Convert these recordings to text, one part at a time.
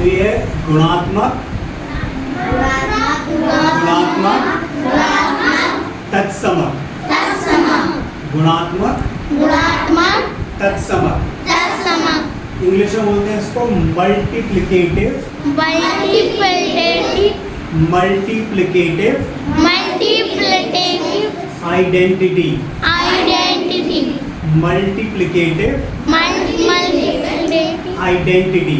ये है गुणात्मक तत्समक। गुणात्मक तत्समक। इंग्लिश में बोलते हैं इसको multiplicative identity. Multiplicative identity.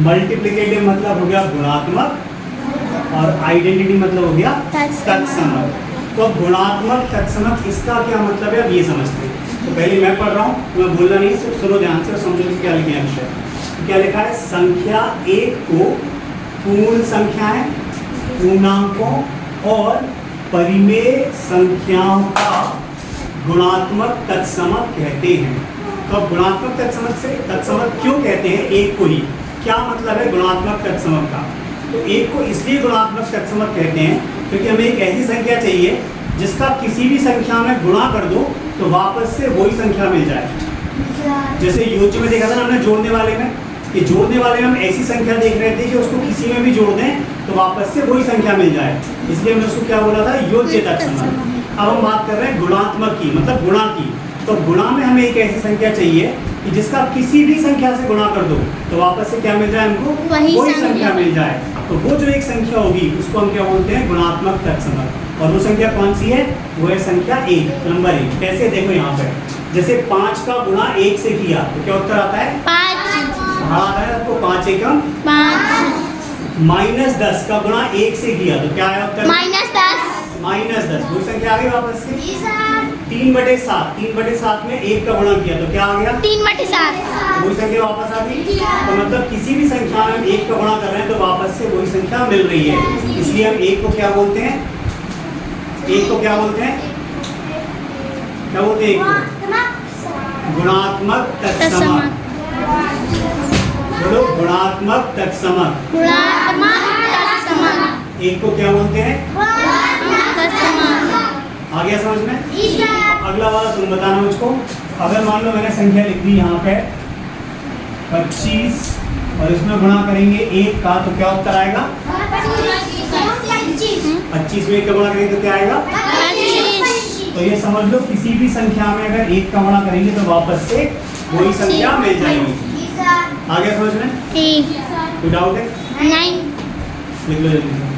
Multiplicative मतलब हो गया गुणात्मक और आइडेंटिटी मतलब हो गया तत्समक। तो गुणात्मक तत्समक इसका क्या मतलब है अब ये समझते हैं। तो पहले मैं पढ़ रहा हूँ, मैं बोलना नहीं, सिर्फ सुनो ध्यान से और समझो कि क्या लिखे हैं अक्षर। क्या लिखा है? संख्या एक को पूर्ण संख्याएं, पूर्णांकों और परिमेय संख्याओं का गुणात्मक तत्समक कहते हैं। तो अब गुणात्मक तत्समक से तत्समक क्यों कहते हैं एक को ही? क्या मतलब है गुणात्मक तत्समक का? तो एक को इसलिए गुणात्मक तत्समक कहते हैं क्योंकि हमें एक ऐसी संख्या चाहिए जिसका किसी भी संख्या में गुणा कर दो तो वापस से वही संख्या मिल जाए। जैसे योज्य में देखा था ना हमने जोड़ने वाले में, कि जोड़ने वाले में हम ऐसी संख्या देख रहे थे कि उसको किसी में भी जोड़ दें तो वापस से वही संख्या मिल जाए, इसलिए हमने उसको क्या बोला था? योज्य तत्समक। अब हम बात कर रहे हैं गुणात्मक की, मतलब गुणा की। तो गुणा में हमें एक ऐसी संख्या चाहिए कि जिसका किसी भी संख्या से गुणा कर दो तो वापस से क्या मिल जाए हमको? वही संख्या मिल जाए। तो वो जो एक संख्या होगी उसको हम क्या बोलते हैं? गुणात्मक तत्समक। और वो संख्या कौन सी है? वो है संख्या 1, नंबर 1। कैसे? देखो यहाँ पे, जैसे 5 का गुणा 1 से किया तो क्या उत्तर आता है? 5। हाँ है आपको 5 एकम 5। माइनस 10 का गुणा 1 से किया तो क्या आया उत्तर? -10। वही संख्या आ गई वापस से 3/7। 3/7 में 1 का गुणा किया तो क्या आ गया? 3/7। वही संख्या वापस आ गई। तो मतलब किसी भी संख्या में 1 का गुणा कर रहे हैं तो वापस से वही संख्या मिल रही है, इसलिए हम 1 को क्या बोलते हैं? 1 को क्या बोलते हैं? क्या बोलते हैं 1 को? गुणात्मक तत्समक। बोलो, गुणात्मक तत्समक। 1 को क्या बोलते हैं? आ गया समझ में? अगला वाला तुम बताना मुझको। अगर मान लो मैंने संख्या लिख दी यहाँ पे 25 और इसमें गुणा करेंगे 1 का तो क्या उत्तर आएगा? 25 में 1 का गुणा करेंगे तो क्या आएगा? 25। तो ये समझ लो किसी भी संख्या में अगर 1 का गुणा करेंगे तो वापस से वही संख्या मिल जाएगी। आ गया समझ में? कोई डाउट है? नहीं। लिख लो जल्दी से।